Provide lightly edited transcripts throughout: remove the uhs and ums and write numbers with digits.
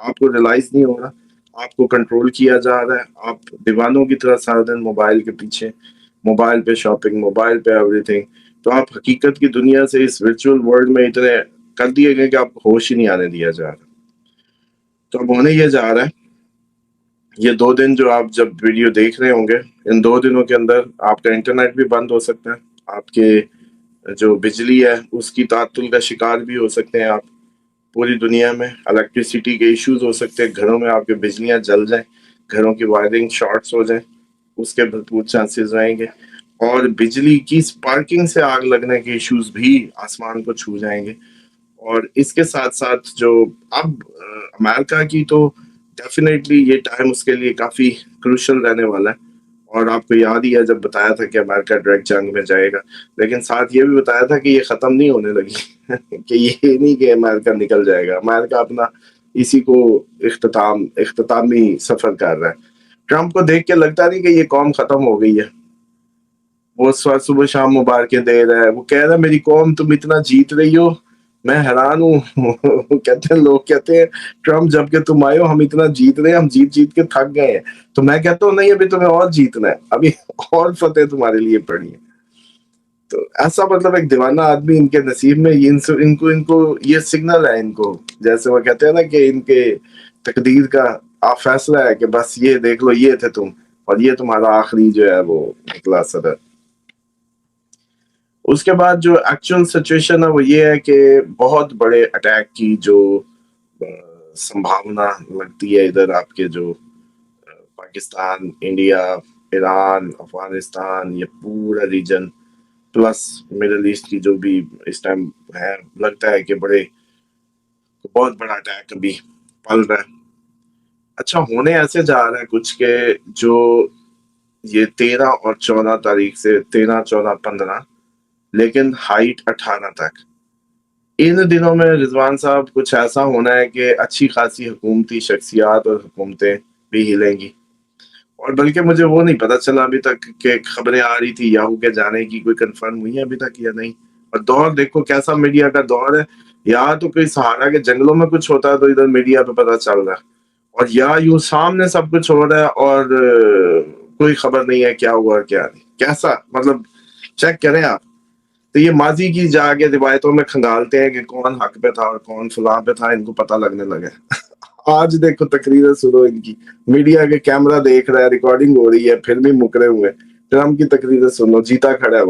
آپ کو ریلائز نہیں ہو رہا، آپ کو کنٹرول کیا جا رہا ہے، آپ دیوانوں کی طرح سارا دن موبائل کے پیچھے، موبائل پہ شاپنگ، موبائل پہ ایوری تھنگ. تو آپ حقیقت کی دنیا سے اس ورچوئل ورلڈ میں اتنے کر دیے گئے کہ آپ کو ہوش ہی نہیں آنے دیا جا رہا. تو اب ہونے یہ جا رہا ہے، یہ 2 دن جو آپ جب ویڈیو دیکھ رہے ہوں گے، ان 2 دنوں کے اندر آپ کا انٹرنیٹ بھی بند ہو سکتا ہے، آپ کے جو بجلی ہے اس کی تعطل کا شکار بھی ہو سکتے ہیں آپ. پوری دنیا میں الیکٹریسٹی کے ایشوز ہو سکتے ہیں، گھروں میں آپ کے بجلیاں جل جائیں، گھروں کی وائرنگ شارٹس ہو جائیں، اس کے بھرپور چانسز رہیں گے. اور بجلی کی سپارکنگ سے آگ لگنے کے ایشوز بھی آسمان کو چھو جائیں گے. اور اس کے ساتھ ساتھ جو اب امریکہ کی تو ڈیفینیٹلی یہ ٹائم اس کے لیے کافی کروشل رہنے والا ہے. اور آپ کو یاد ہی ہے جب بتایا تھا کہ امریکہ ڈائریکٹ جنگ میں جائے گا، لیکن ساتھ یہ بھی بتایا تھا کہ یہ ختم نہیں ہونے لگی کہ یہ نہیں کہ امریکہ نکل جائے گا، امریکہ اپنا اسی کو اختتامی سفر کر رہا ہے. ٹرمپ کو دیکھ کے لگتا نہیں کہ یہ قوم ختم ہو گئی ہے. وہ صبح شام مبارکیں دے رہا ہے، وہ کہہ رہا ہے میری قوم تم اتنا جیت رہی ہو، میں حیران ہوں. کہتے ہیں لوگ کہتے ہیں ٹرمپ جب کہ تم آئے ہو ہم اتنا جیت رہے ہیں، ہم جیت جیت کے تھک گئے ہیں. تو میں کہتا ہوں نہیں، ابھی تمہیں اور جیتنا ہے، ابھی اور فتح تمہارے لیے پڑی ہے. تو ایسا مطلب ایک دیوانہ آدمی ان کے نصیب میں، ان کو یہ سگنل ہے، ان کو جیسے وہ کہتے ہیں نا کہ ان کے تقدیر کا آپ فیصلہ ہے کہ بس یہ دیکھ لو یہ تھے تم، اور یہ تمہارا آخری جو ہے وہ نکلا صدر. اس کے بعد جو ایکچوئل سچویشن ہے وہ یہ ہے کہ بہت بڑے اٹیک کی جو سمبھاونا لگتی ہے ادھر آپ کے جو پاکستان، انڈیا، ایران، افغانستان، یہ پورا ریجن پلس مڈل ایسٹ کی جو بھی اس ٹائم ہے، لگتا ہے کہ بہت بڑا اٹیک ابھی پل رہا ہے. اچھا ہونے ایسے جا رہا ہے کچھ کہ جو یہ 13 اور 14 تاریخ سے 13، 14، 15، لیکن ہائٹ 18 تک، ان دنوں میں رضوان صاحب کچھ ایسا ہونا ہے کہ اچھی خاصی حکومتی شخصیات اور حکومتیں بھی ہلیں گی. اور بلکہ مجھے وہ نہیں پتا چلا ابھی تک کہ خبریں آ رہی تھی یاہو کے جانے کی، کوئی کنفرم ہوئی ہے ابھی تک یا نہیں. اور دور دیکھو کیسا میڈیا کا دور ہے، یا تو کوئی سہارا کے جنگلوں میں کچھ ہوتا ہے تو ادھر میڈیا پہ پتا چل رہا ہے، اور یا یوں سامنے سب کچھ ہو رہا ہے اور کوئی خبر نہیں ہے کیا ہوا اور کیا نہیں. کیسا مطلب چیک کریں آپ. تو یہ ماضی کی جا کے روایتوں میں کھنگالتے ہیں کہ کون حق پہ تھا اور کون فلاں پہ تھا، ان کو پتہ لگنے لگے. آج دیکھو تقریریں سنو ان کی، میڈیا کے کیمرہ دیکھ رہا ہے، ریکارڈنگ ہو رہی ہے، پھر بھی مکرے ہوئے. ٹرمپ کی تقریریں سنو، جیتا کھڑا ہے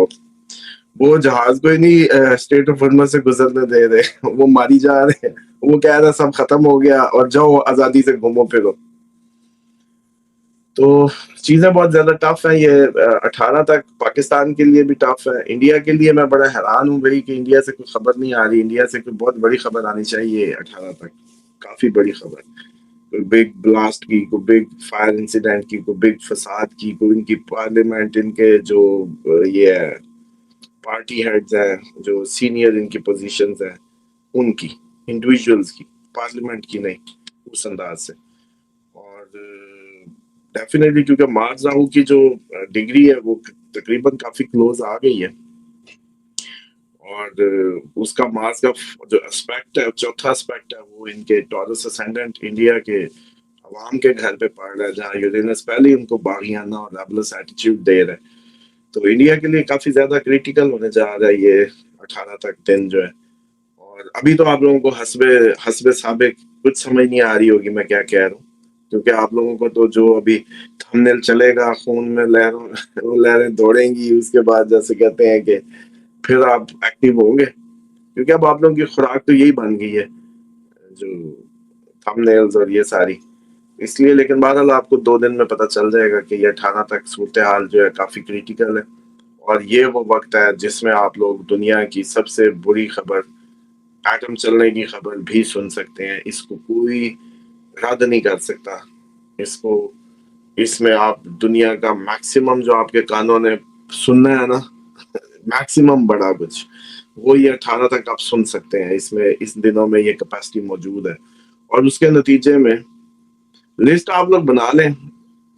وہ جہاز کو ہی نہیں اسٹیٹ آف ہرمز سے گزرنے دے رہے، وہ ماری جا رہے ہیں. وہ کہہ رہا سب ختم ہو گیا اور جاؤ آزادی سے گھومو پھرو. تو چیزیں بہت زیادہ ٹف ہیں. یہ 18 تک پاکستان کے لیے بھی ٹف ہے. انڈیا کے لیے میں بڑا حیران ہوں بھائی کہ انڈیا سے کوئی خبر نہیں آ رہی. انڈیا سے کوئی بہت بڑی خبر آنی چاہیے 18 تک، کافی بڑی خبر، کوئی بگ بلاسٹ کی، کوئی بگ فائر انسیڈنٹ کی، کوئی بگ فساد کی، کوئی ان کی پارلیمنٹ، ان کے جو یہ پارٹی ہیڈز ہیں، جو سینئر ان کی پوزیشنز ہیں، ان کی انڈیویجولز کی، پارلیمنٹ کی نہیں، اس انداز سے. اور ڈیفینیٹلی کیونکہ مارز راہو کی جو ڈگری ہے وہ تقریباً کافی کلوز آ گئی ہے، اور اس کا مارز کا جو اسپیکٹ ہے، چوتھا اسپیکٹ ہے، وہ ان کے ٹورس اسینڈنٹ انڈیا کے عوام کے گھر پہ پڑ رہا ہے، جہاں یورینس پہلے ان کو باغیانہ اور ریبلس ایٹیٹیوڈ دے رہے. تو انڈیا کے لیے کافی زیادہ کریٹیکل ہونے جا رہا ہے یہ 18 تک دن جو ہے. اور ابھی تو آپ لوگوں کو حسب سابق کچھ سمجھ نہیں آ رہی ہوگی میں کیا کہہ رہا ہوں، کیونکہ آپ لوگوں کو تو جو ابھی تھمبنیل چلے گا، خون میں لہریں دوڑیں گی، اس کے بعد جیسے کہتے ہیں کہ پھر آپ ایکٹیو ہوں گے، کیونکہ اب آپ لوگوں کی خوراک تو یہی بن گئی ہے جو تھمبنیلز اور یہ ساری، اس لیے. لیکن بہرحال آپ کو 2 دن میں پتہ چل جائے گا کہ یہ 18 تک صورتحال جو ہے کافی کریٹیکل ہے. اور یہ وہ وقت ہے جس میں آپ لوگ دنیا کی سب سے بری خبر، ایٹم چلنے کی خبر بھی سن سکتے ہیں. اس کو کوئی رد نہیں کر سکتا. اس میں آپ دنیا کا میکسیمم جو آپ کے کانوں نے سننا ہے نا، میکسیمم بڑا کچھ، وہ یہ 18 تک آپ سن سکتے ہیں. اس میں اس دنوں میں یہ کیپیسٹی موجود ہے. اور اس کے نتیجے میں لسٹ آپ لوگ بنا لیں.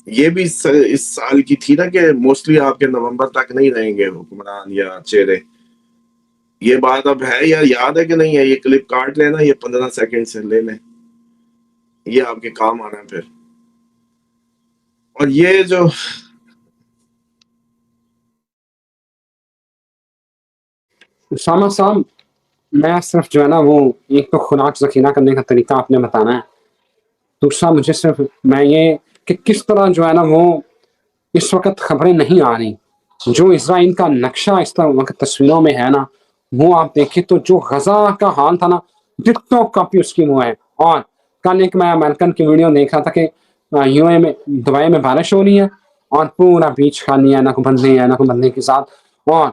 یہ بھی اس سال کی تھی نا کہ موسٹلی آپ کے نومبر تک نہیں رہیں گے حکمران یا چہرے. یہ بات اب ہے یا یاد ہے کہ نہیں ہے؟ یہ کلپ کاٹ لینا، یہ 15 سیکنڈ سے لے لیں. یہ آپ کے کام آنا ہے پھر. اور یہ جو اسامہ صاحب میں صرف جو ہے نا وہ ایک تو خوراک ذخیرہ کرنے کا طریقہ آپ نے بتانا ہے، دوسرا مجھے صرف میں یہ کہ کس طرح جو ہے نا وہ اس وقت خبریں نہیں آ رہی، جو اسرائیل کا نقشہ اس وقت تصویروں میں ہے نا وہ آپ دیکھیں تو جو غزہ کا حال تھا نا ڈٹو کاپی اس کی وہ ہے. اور کل ایک میں امریکن کی ویڈیو دیکھ رہا تھا کہ یو اے میں دبئی میں بارش ہو رہی ہے اور پورا بیچ خالی ہے، نہ کوئی بندے ہیں نہ کوئی بندے کے ساتھ، اور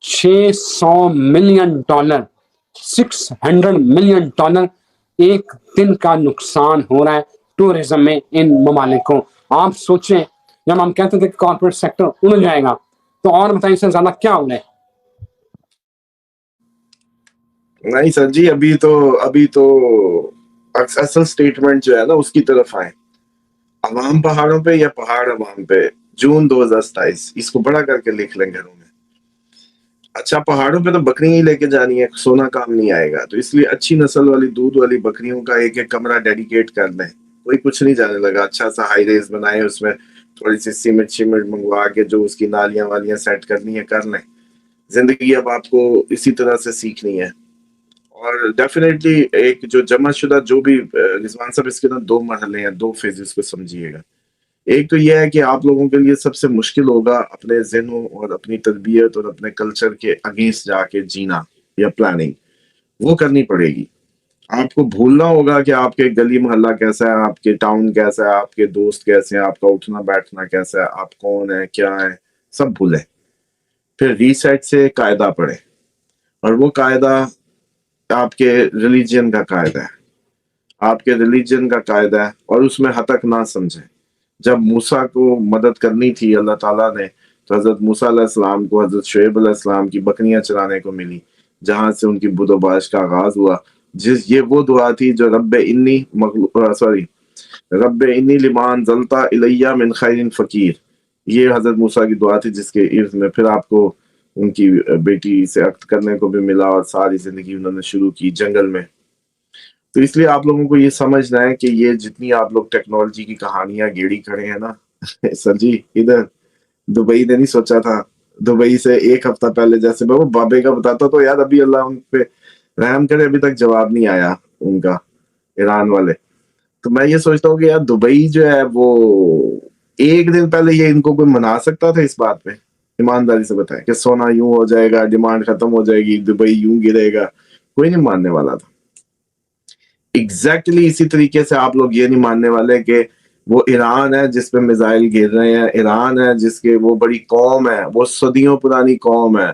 $600 ملین 600 ملین ایک دن کا نقصان ہو رہا ہے ٹورزم میں ان ممالک کو. آپ سوچیں جب ہم کہتے تھے کہ کارپوریٹ سیکٹر اڑ جائے گا تو اور بتائیں اس سے زیادہ کیا اڑے. نہیں سر جی، ابھی تو اصل سٹیٹمنٹ جو ہے نا اس کی طرف آئے. عوام پہاڑوں پہ یا پہاڑ عوام پہ، جون 2027 اس کو بڑا کر کے لکھ لیں گھروں میں. اچھا پہاڑوں پہ تو بکریاں ہی لے کے جانی ہے، سونا کام نہیں آئے گا، تو اس لیے اچھی نسل والی دودھ والی بکریوں کا ایک ایک کمرہ ڈیڈیکیٹ کر دیں. کوئی کچھ نہیں جانے لگا، اچھا سا ہائی ریز بنائے، اس میں تھوڑی سی سیمنٹ منگوا کے جو اس کی نالیاں والیاں سیٹ کرنی ہے کر لیں. زندگی اب آپ کو اسی طرح سے سیکھنی ہے. اور ڈیفینیٹلی ایک جو جمع شدہ جو بھی رضوان صاحب اس کے نا 2 مرحلے ہیں، 2 فیزز کو سمجھیے گا. ایک تو یہ ہے کہ آپ لوگوں کے لیے سب سے مشکل ہوگا اپنے ذہنوں اور اپنی تربیت اور اپنے کلچر کے اگینسٹ جا کے جینا یا پلاننگ وہ کرنی پڑے گی. آپ کو بھولنا ہوگا کہ آپ کے گلی محلہ کیسا ہے، آپ کے ٹاؤن کیسا ہے، آپ کے دوست کیسے ہیں، آپ کا اٹھنا بیٹھنا کیسا ہے، آپ کون ہیں کیا ہے، سب بھولیں. پھر ریسیٹ سے قاعدہ پڑھیں، اور وہ قاعدہ آپ کے ریلیجن کا قاعدہ ہے، آپ کے ریلیجن کا قاعدہ ہے، اور اس میں ہتک نہ سمجھیں. جب موسیٰ کو مدد کرنی تھی اللہ تعالیٰ نے، تو حضرت موسیٰ علیہ السلام کو حضرت شعیب علیہ السلام کی بکریاں چرانے کو ملی، جہاں سے ان کی بد و باش کا آغاز ہوا. یہ وہ دعا تھی جو رب انی لمان زلتا الیہ من خیر فقیر، یہ حضرت موسیٰ کی دعا تھی، جس کے ارد میں پھر آپ کو ان کی بیٹی سے عقد کرنے کو بھی ملا، اور ساری زندگی انہوں نے شروع کی جنگل میں. تو اس لیے آپ لوگوں کو یہ سمجھنا ہے کہ یہ جتنی آپ لوگ ٹیکنالوجی کی کہانیاں گیڑی کھڑے ہیں نا سر جی، ادھر دبئی نے نہیں سوچا تھا. دبئی سے ایک ہفتہ پہلے جیسے میں وہ بابے کا بتاتا تو یار ابھی اللہ ان پہ رحم کرے، ابھی تک جواب نہیں آیا ان کا، ایران والے. تو میں یہ سوچتا ہوں کہ یار دبئی جو ہے وہ ایک دن پہلے یہ ان کو کوئی منا سکتا تھا اس بات پہ؟ ایمانداری سے بتائیں کہ سونا یوں ہو جائے گا، ڈیمانڈ ختم ہو جائے گی، دبئی یوں گرے گا، کوئی نہیں ماننے والا تھا. ایگزیکٹلی اسی طریقے سے آپ لوگ یہ نہیں ماننے والے کہ وہ ایران ہے جس پہ میزائل گر رہے ہیں، ایران ہے جس کے وہ بڑی قوم ہے، وہ صدیوں پرانی قوم ہے،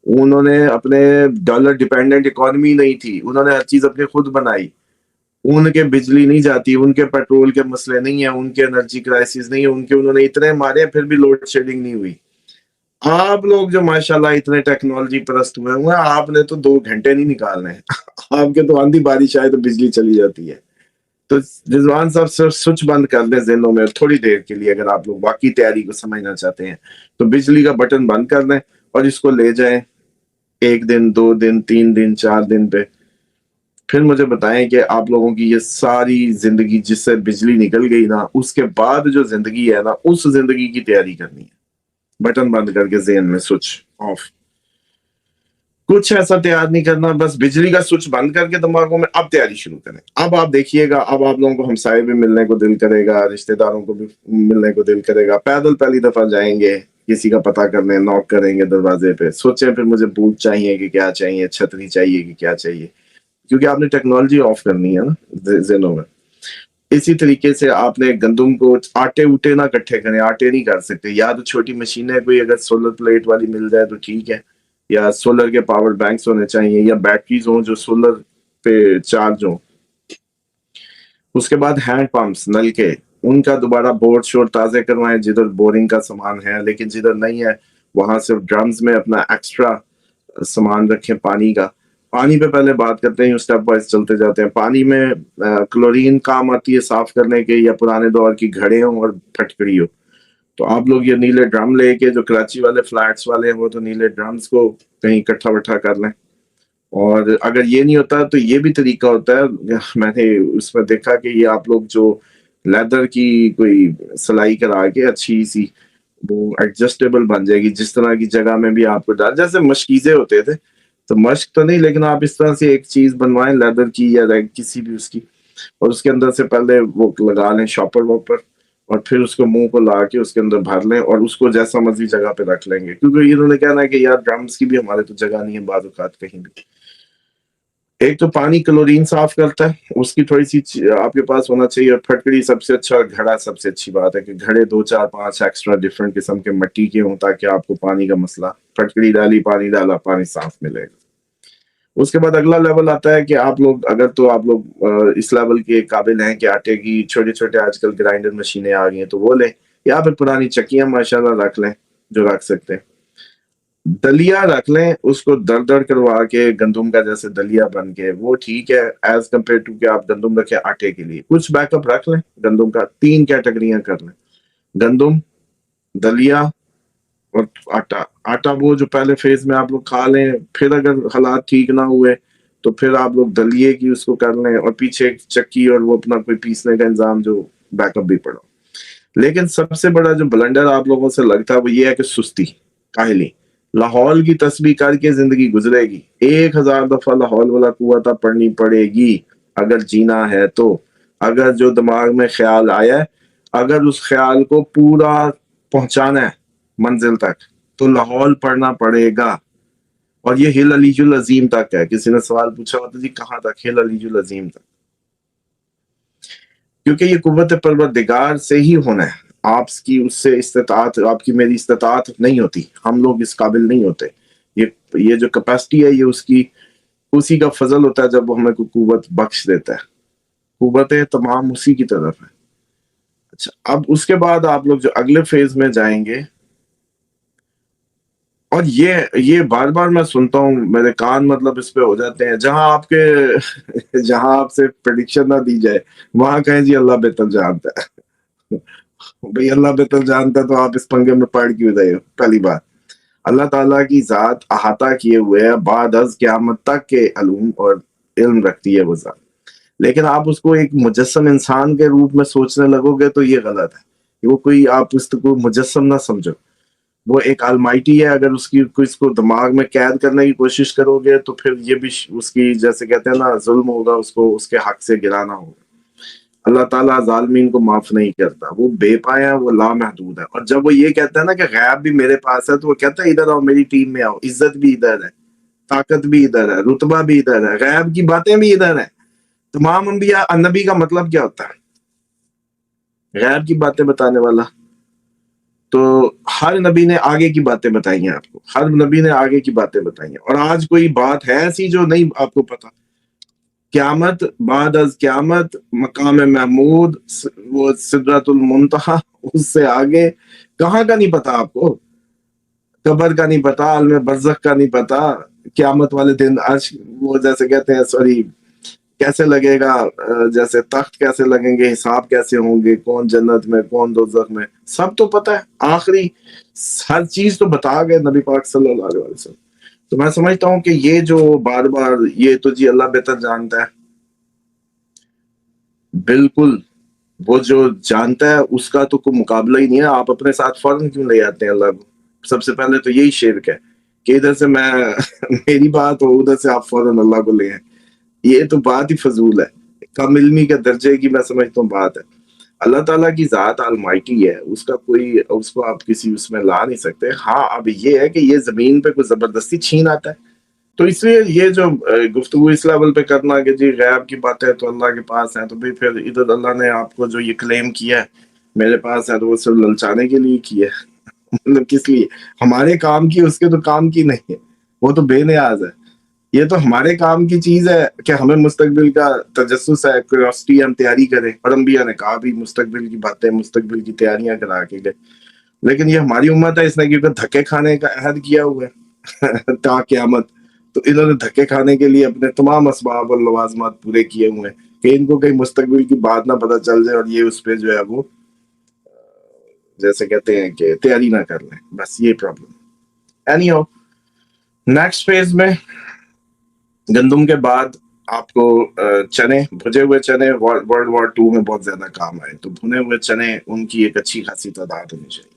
انہوں نے اپنے ڈالر ڈیپینڈنٹ اکانومی نہیں تھی، انہوں نے ہر چیز اپنے خود بنائی. ان کے بجلی نہیں جاتی، ان کے پیٹرول کے مسئلے نہیں ہیں، ان کے انرجی کرائسس نہیں ہے، ان کے انہوں نے اتنے مارے پھر بھی لوڈ شیڈنگ نہیں ہوئی. آپ لوگ جو ماشاءاللہ اتنے ٹیکنالوجی پرست ہوئے ہیں، آپ نے تو 2 گھنٹے نہیں نکالنے، آپ کے تو آندھی بارش آئے تو بجلی چلی جاتی ہے. تو رضوان صاحب صرف سوئچ بند کر دیں ذہنوں میں تھوڑی دیر کے لیے، اگر آپ لوگ واقعی تیاری کو سمجھنا چاہتے ہیں تو بجلی کا بٹن بند کر دیں اور اس کو لے جائیں 1 دن 2 دن 3 دن 4 دن پہ. پھر مجھے بتائیں کہ آپ لوگوں کی یہ ساری زندگی جس سے بجلی نکل گئی نا، اس کے بعد جو زندگی ہے نا، اس زندگی کی تیاری کرنی ہے. بٹن بند کر کے ذہن میں سوئچ آف، کچھ ایسا تیار نہیں کرنا، بس بجلی کا سوئچ بند کر کے دماغوں میں اب تیاری شروع کریں. اب آپ دیکھیے گا، اب آپ لوگوں کو ہمسائے بھی ملنے کو دل کرے گا، رشتہ داروں کو بھی ملنے کو دل کرے گا. پیدل پہلی دفعہ جائیں گے، کسی کا پتہ کرنے، نوک کریں گے دروازے پہ، سوچیں پھر مجھے بوٹ چاہیے کہ کیا چاہیے، چھتری چاہیے کہ کیا چاہیے، کیونکہ آپ نے ٹیکنالوجی آف کرنی ہے نا ذہنوں میں. اسی طریقے سے آپ نے گندم کو آٹے اوٹے نہ کٹھے کریں، آٹے نہیں کر سکتے، یا تو چھوٹی مشینیں کوئی اگر سولر پلیٹ والی مل جائے تو ٹھیک ہے، یا سولر کے پاور بینکس ہونے چاہیے، یا بیٹریز ہوں جو سولر پہ چارج ہوں. اس کے بعد ہینڈ پمپس، نل کے، ان کا دوبارہ بورڈ شورڈ تازے کروائیں جدھر بورنگ کا سامان ہے، لیکن جدھر نہیں ہے وہاں صرف ڈرمز میں اپنا ایکسٹرا سامان رکھیں. پانی کا، پانی پہ پہلے بات کرتے ہیں، اسٹیپ وائز چلتے جاتے ہیں. پانی میں کلورین کام آتی ہے صاف کرنے کے، یا پرانے دور کی گھڑے ہوں اور پھٹکڑی ہو. تو آپ لوگ یہ نیلے ڈرم لے کے، جو کراچی والے فلیٹس والے ہیں وہ تو نیلے ڈرمز کو کہیں اکٹھا وٹھا کر لیں، اور اگر یہ نہیں ہوتا تو یہ بھی طریقہ ہوتا ہے، میں نے اس میں دیکھا کہ یہ آپ لوگ جو لیدر کی کوئی سلائی کرا کے اچھی سی وہ ایڈجسٹیبل بن جائے گی، جس طرح کی جگہ میں بھی آپ کو ڈال، جیسے مشکیزے ہوتے تھے تو مشق تو نہیں، لیکن آپ اس طرح سے ایک چیز بنوائیں لیدر کی یا کسی بھی اس کی، اور اس کے اندر سے پہلے وہ لگا لیں شاپر واپر، اور پھر اس کو منہ کو لا کے اس کے اندر بھر لیں اور اس کو جیسا مرضی جگہ پہ رکھ لیں گے، کیونکہ انہوں نے کہنا ہے کہ یار ڈرمز کی بھی ہمارے تو جگہ نہیں ہے بعض اوقات کہیں بھی۔ ایک تو پانی کلورین صاف کرتا ہے، اس کی تھوڑی سی آپ کے پاس ہونا چاہیے، اور پھٹکڑی سب سے اچھا، اور گھڑا سب سے اچھی بات ہے کہ گھڑے 2 4 5 ایکسٹرا ڈفرنٹ قسم کے مٹی کے ہوں تاکہ آپ کو پانی کا مسئلہ، پھٹکڑی ڈالی پانی ڈالا پانی صاف ملے گا۔ اس کے بعد اگلا لیول آتا ہے کہ آپ لوگ اگر تو آپ لوگ اس لیول کے قابل ہیں کہ آٹے کی چھوٹے چھوٹے آج کل گرائنڈر مشینیں آ گئی ہیں تو وہ لیں، یا پھر پرانی چکیاں ماشاءاللہ رکھ لیں جو رکھ سکتے ہیں۔ دلیا رکھ لیں، اس کو در در کروا کے گندم کا جیسے دلیا بن کے، وہ ٹھیک ہے ایز کمپیئر ٹو کہ آپ گندم رکھیں آٹے کے لیے، کچھ بیک اپ رکھ لیں گندم کا، 3 کیٹیگریاں کر لیں، گندم، دلیا اور آٹا۔ آٹا وہ جو پہلے فیز میں آپ لوگ کھا لیں، پھر اگر حالات ٹھیک نہ ہوئے تو پھر آپ لوگ دلیے کی اس کو کر لیں، اور پیچھے ایک چکی اور وہ اپنا کوئی پیسنے کا انتظام جو بیک اپ بھی پڑا۔ لیکن سب سے بڑا جو بلنڈر آپ لوگوں سے لگتا ہے وہ یہ ہے کہ سستی، کاہلی۔ لاہور کی تسبیح کر کے زندگی گزرے گی، 1000 دفعہ لاہور والا قوتہ پڑھنی پڑے گی اگر جینا ہے تو۔ اگر جو دماغ میں خیال آیا ہے، اگر اس خیال کو پورا پہنچانا ہے منزل تک تو لاہور پڑھنا پڑے گا، اور یہ ہل علی العظیم تک ہے۔ کسی نے سوال پوچھا ہوتا جی کہاں تک؟ ہل علی العظیم تک، کیونکہ یہ قوت پروردگار سے ہی ہونا ہے، آپ کی اس سے استطاعت، آپ کی میری استطاعت نہیں ہوتی، ہم لوگ اس قابل نہیں ہوتے۔ یہ جو کیپیسٹی ہے یہ اس کی اسی کا فضل ہوتا ہے جب وہ ہمیں کوئی قوت بخش دیتا ہے، قوتیں تمام اسی کی طرف ہے۔ اچھا، اب اس کے بعد آپ لوگ جو اگلے فیز میں جائیں گے، اور یہ بار بار میں سنتا ہوں، میرے کان مطلب اس پہ ہو جاتے ہیں، جہاں آپ سے پریڈکشن نہ دی جائے وہاں کہیں جی اللہ بہتر جانتا ہے۔ بھئی اللہ بہتر جانتا ہے تو آپ اس پنگے میں پڑ کیوں رہے ہو؟ پہلی بات، اللہ تعالیٰ کی ذات احاطہ کیے ہوئے ہے، بعد از قیامت تک کے علوم اور علم رکھتی ہے وہ ذات، لیکن آپ اس کو ایک مجسم انسان کے روپ میں سوچنے لگو گے تو یہ غلط ہے۔ وہ کوئی، آپ اس کو مجسم نہ سمجھو، وہ ایک آلمائٹی ہے۔ اگر اس کو دماغ میں قید کرنے کی کوشش کرو گے تو پھر یہ بھی اس کی جیسے کہتے ہیں نا ظلم ہوگا، اس کو اس کے حق سے گرانا ہوگا۔ اللہ تعالیٰ ظالمین کو معاف نہیں کرتا، وہ بے پایا ہے، وہ لامحدود ہے۔ اور جب وہ یہ کہتا ہے نا کہ غیب بھی میرے پاس ہے تو وہ کہتا ہے ادھر آؤ میری ٹیم میں آؤ، عزت بھی ادھر ہے، طاقت بھی ادھر ہے، رتبہ بھی ادھر ہے، غیب کی باتیں بھی ادھر ہیں۔ تمام انبیاء، نبی کا مطلب کیا ہوتا ہے؟ غیب کی باتیں بتانے والا۔ تو ہر نبی نے آگے کی باتیں بتائی ہیں آپ کو، ہر نبی نے آگے کی باتیں بتائی ہیں، اور آج کوئی بات ہے ایسی جو نہیں آپ کو پتا؟ قیامت، بعد از قیامت، مقام محمود، وہ سدرۃ المنتہا، اس سے آگے کہاں کا نہیں پتا آپ کو؟ قبر کا نہیں پتا، عالم برزخ کا نہیں پتا، قیامت والے دن وہ جیسے کہتے ہیں سوری کیسے لگے گا، جیسے تخت کیسے لگیں گے، حساب کیسے ہوں گے، کون جنت میں کون دوزخ میں، سب تو پتہ ہے۔ آخری ہر چیز تو بتا گئے نبی پاک صلی اللہ علیہ وسلم۔ تو میں سمجھتا ہوں کہ یہ جو بار بار یہ تو جی اللہ بہتر جانتا ہے، بالکل وہ جو جانتا ہے اس کا تو کوئی مقابلہ ہی نہیں ہے۔ آپ اپنے ساتھ فوراً کیوں لے آتے ہیں اللہ کو؟ سب سے پہلے تو یہی شرک ہے کہ ادھر سے میری بات ہو، ادھر سے آپ فوراً اللہ کو لے آئیں، یہ تو بات ہی فضول ہے، کم علمی کے درجے کی میں سمجھتا ہوں بات ہے۔ اللہ تعالیٰ کی ذات آلمائٹی ہے، اس کا کوئی، اس کو آپ کسی اس میں لا نہیں سکتے۔ ہاں اب یہ ہے کہ یہ زمین پہ کوئی زبردستی چھین آتا ہے، تو اس لیے یہ جو گفتگو اس لیول پہ کرنا کہ جی غیب کی باتیں تو اللہ کے پاس ہیں، تو پھر ادھر اللہ نے آپ کو جو یہ کلیم کیا ہے میرے پاس ہے تو وہ صرف للچانے کے لیے کیا ہے۔ مطلب کس لیے؟ ہمارے کام کی، اس کے تو کام کی نہیں ہے، وہ تو بے نیاز ہے۔ یہ تو ہمارے کام کی چیز ہے کہ ہمیں مستقبل کا تجسس ہے، کیوریوسٹی، ہم تیاری کریں، اور انبیاء نے کہا بھی مستقبل کی باتیں، مستقبل کی تیاریاں کرا کے گئے۔ لیکن یہ ہماری امت ہے، اس نے کیونکہ دھکے کھانے کا عہد کیا ہوا ہے تا قیامت، تو انہوں نے دھکے کھانے کے لیے اپنے تمام اسباب اور لوازمات پورے کیے ہوئے ہیں کہ ان کو کہیں مستقبل کی بات نہ پتہ چل جائے اور یہ اس پہ جو ہے وہ جیسے کہتے ہیں کہ تیاری نہ کر لیں، بس یہ پرابلم۔ اینی ہو، نیکسٹ فیز میں گندم کے بعد آپ کو چنے، بھجے ہوئے چنے ورلڈ وار 2 میں بہت زیادہ کام آئے، تو بھنے ہوئے چنے ان کی ایک اچھی خاصی تعداد ہونی چاہیے۔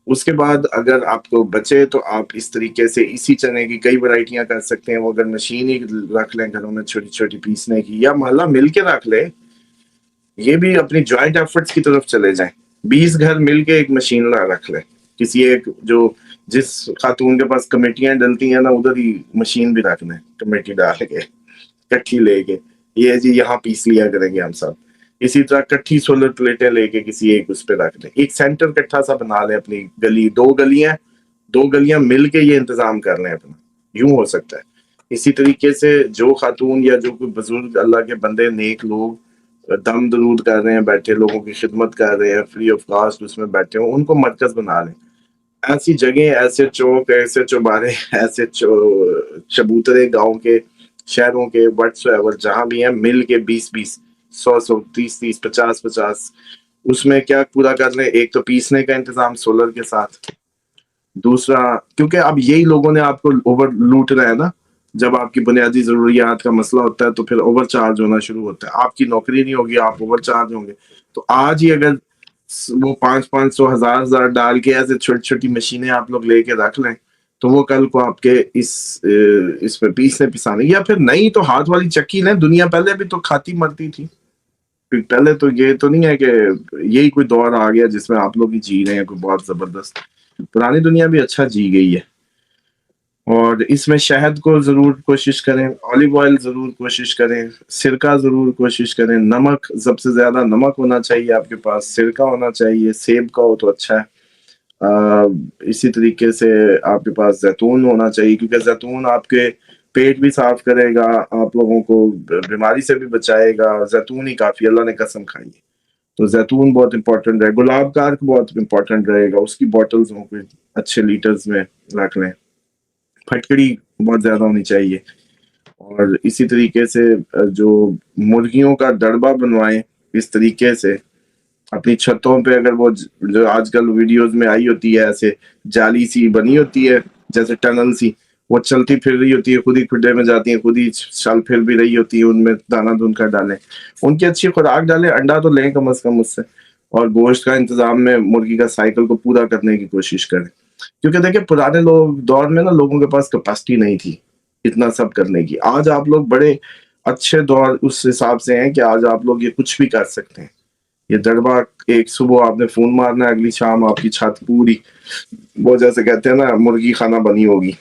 اس کے بعد اگر آپ کو بچے تو آپ اس طریقے سے اسی چنے کی کئی ورائٹیاں کر سکتے ہیں، وہ اگر مشین ہی رکھ لیں گھروں میں چھوٹی چھوٹی پیسنے کی، یا محلہ مل کے رکھ لے، یہ بھی اپنی جوائنٹ ایفرٹس کی طرف چلے جائیں، 20 گھر مل کے ایک مشین رکھ لیں، کسی ایک جو جس خاتون کے پاس کمیٹیاں ڈلتی ہیں نا ادھر ہی مشین بھی رکھ لیں، کمیٹی ڈال کے کٹھی لے کے، یہ جی یہاں پیس لیا کریں گے ہم سب۔ اسی طرح کٹھی سولر پلیٹیں لے کے کسی ایک اس پہ رکھ لیں، ایک سینٹر کٹھا سا بنا لیں اپنی گلی، دو گلیاں مل کے یہ انتظام کر لیں اپنا، یوں ہو سکتا ہے۔ اسی طریقے سے جو خاتون یا جو کوئی بزرگ اللہ کے بندے نیک لوگ دم درود کر رہے ہیں، بیٹھے لوگوں کی خدمت کر رہے ہیں فری آف کاسٹ، اس میں بیٹھے ہوں، ان کو مرکز بنا لیں، ایسی جگہیں، ایسے چوک، ایسے چوبارے، ایسے چبوترے گاؤں کے، شہروں کے، وٹس ایور جہاں بھی ہیں، مل کے 20 100 30 50 اس میں کیا پورا کر لیں، ایک تو پیسنے کا انتظام سولر کے ساتھ، دوسرا کیونکہ اب یہی لوگوں نے آپ کو اوور لوٹ رہا ہے نا، جب آپ کی بنیادی ضروریات کا مسئلہ ہوتا ہے تو پھر اوور چارج ہونا شروع ہوتا ہے، آپ کی نوکری نہیں ہوگی، آپ اوور چارج ہوں گے۔ تو آج ہی اگر وہ 500 1000 ڈال کے ایسے چھوٹی چھوٹی مشینیں آپ لوگ لے کے رکھ لیں تو وہ کل کو آپ کے اس پہ پیسنے پسانے، یا پھر نہیں تو ہاتھ والی چکی لیں، دنیا پہلے بھی تو کھاتی مرتی تھی، پہلے تو یہ تو نہیں ہے کہ یہی کوئی دور آ گیا جس میں آپ لوگ ہی جی رہے ہیں کوئی بہت زبردست، پرانی دنیا بھی اچھا جی گئی ہے۔ اور اس میں شہد کو ضرور کوشش کریں، آلیو آئل ضرور کوشش کریں، سرکہ ضرور کوشش کریں، نمک سب سے زیادہ نمک ہونا چاہیے آپ کے پاس، سرکہ ہونا چاہیے، سیب کا ہو تو اچھا ہے، اسی طریقے سے آپ کے پاس زیتون ہونا چاہیے، کیونکہ زیتون آپ کے پیٹ بھی صاف کرے گا، آپ لوگوں کو بیماری سے بھی بچائے گا، زیتون ہی کافی، اللہ نے قسم کھائی ہے، تو زیتون بہت امپورٹنٹ رہے، گلاب کا عرق بہت امپورٹنٹ رہے گا، اس کی بوٹلز ہوں کوئی اچھے لیٹرز میں رکھ لیں، پھٹکڑی بہت زیادہ ہونی چاہیے، اور اسی طریقے سے جو مرغیوں کا ڈڑبا بنوائیں اس طریقے سے اپنی چھتوں پہ، اگر وہ جو آج کل ویڈیوز میں آئی ہوتی ہے ایسے جالی سی بنی ہوتی ہے جیسے ٹنل سی، وہ چلتی پھر رہی ہوتی ہے، خود ہی کھڈے میں جاتی ہیں، خود ہی چل پھر بھی رہی ہوتی ہے، ان میں دانا دھن کر ڈالیں، ان کی اچھی خوراک ڈالیں، انڈا تو لیں کم از کم اس سے، اور گوشت کا انتظام میں مرغی کا سائیکل کو پورا کرنے کی کوشش کریں، کیونکہ دیکھیں پرانے دور میں نا لوگوں کے پاس کیپیسٹی نہیں تھی اتنا سب کرنے کی، آج آپ لوگ بڑے اچھے دور اس حساب سے ہیں کہ آج آپ لوگ یہ کچھ بھی کر سکتے ہیں، یہ ڈڑبا ایک صبح آپ نے فون مارنا ہے، اگلی شام آپ کی چھت پوری وہ جیسے کہتے ہیں نا مرغی خانہ بنی ہوگی۔